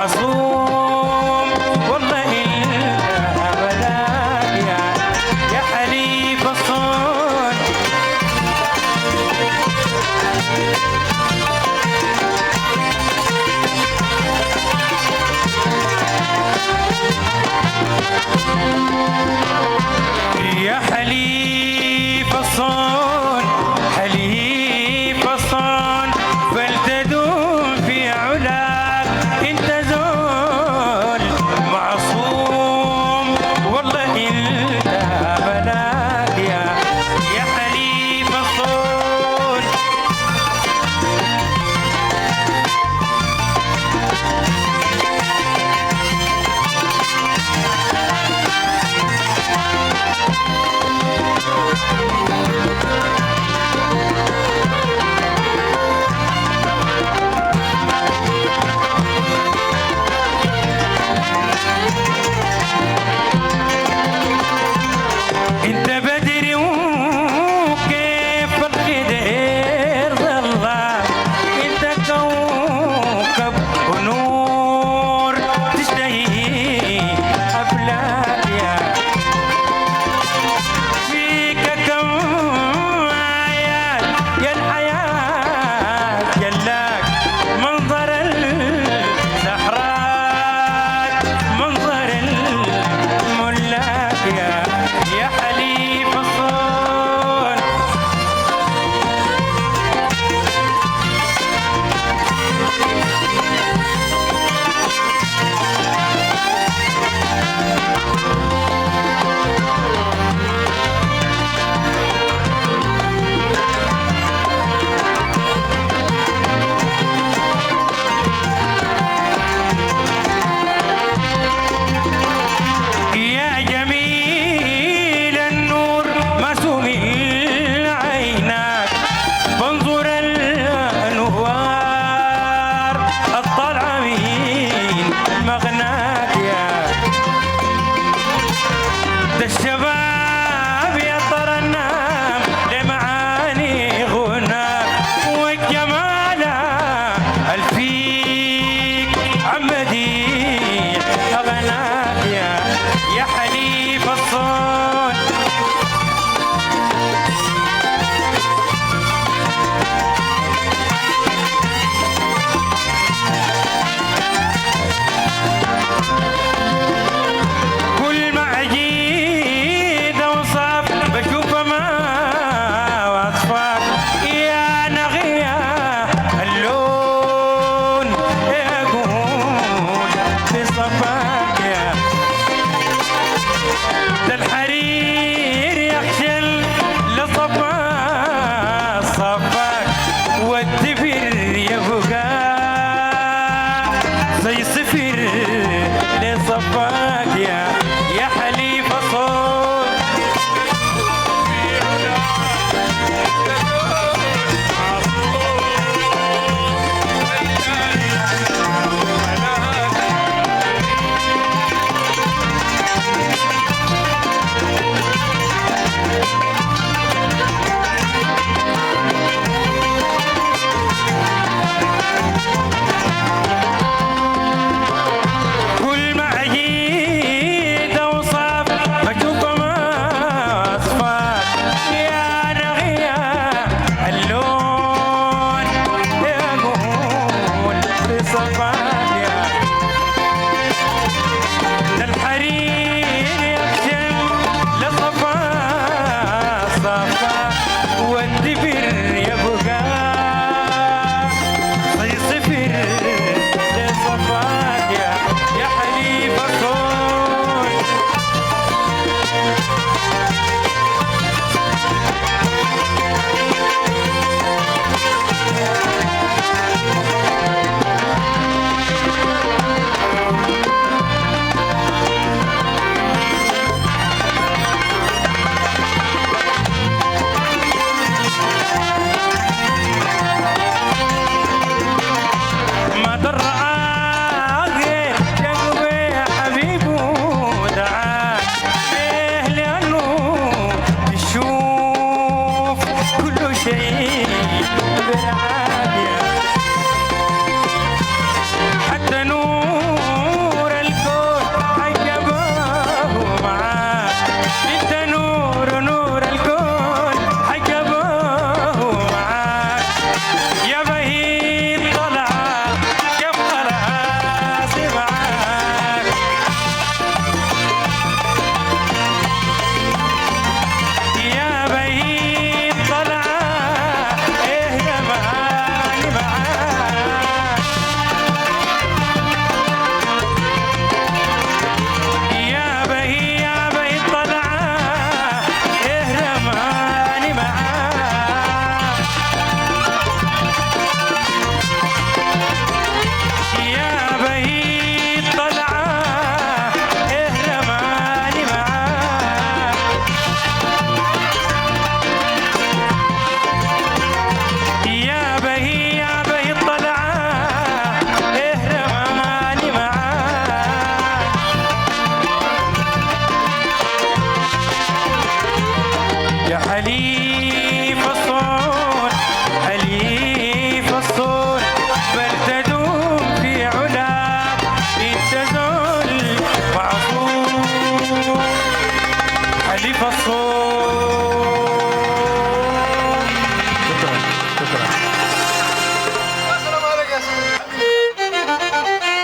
معصوم والله إلا بلاك يا حليف الصون. يا حليف الصون حليف الصون فلتدوم في علاك انت زول معصوم والله الا بلاك يا حليف الصون. انت بدري وكيف القدير ظلك، انت كوكب ونور تشتهي افلاك فيك كم آيات يا الحياة جلاك منظر الزهرات منظر الملاك يا حليف الصون. يا جميل النور مسوم عيناك بنظر الانوار الطالعه من مغناك ده الشباب يا ترنم لمعاني غناك والجمال الفيك عمدي اغناك يا حليف الصون. كل ما عجيد اوصاف بشوف ما وصفك يا نغية اللون يقول في صفاك ده الحرير يخجل لصفاك صفاك والدفر يبقى زي صفر لصفاك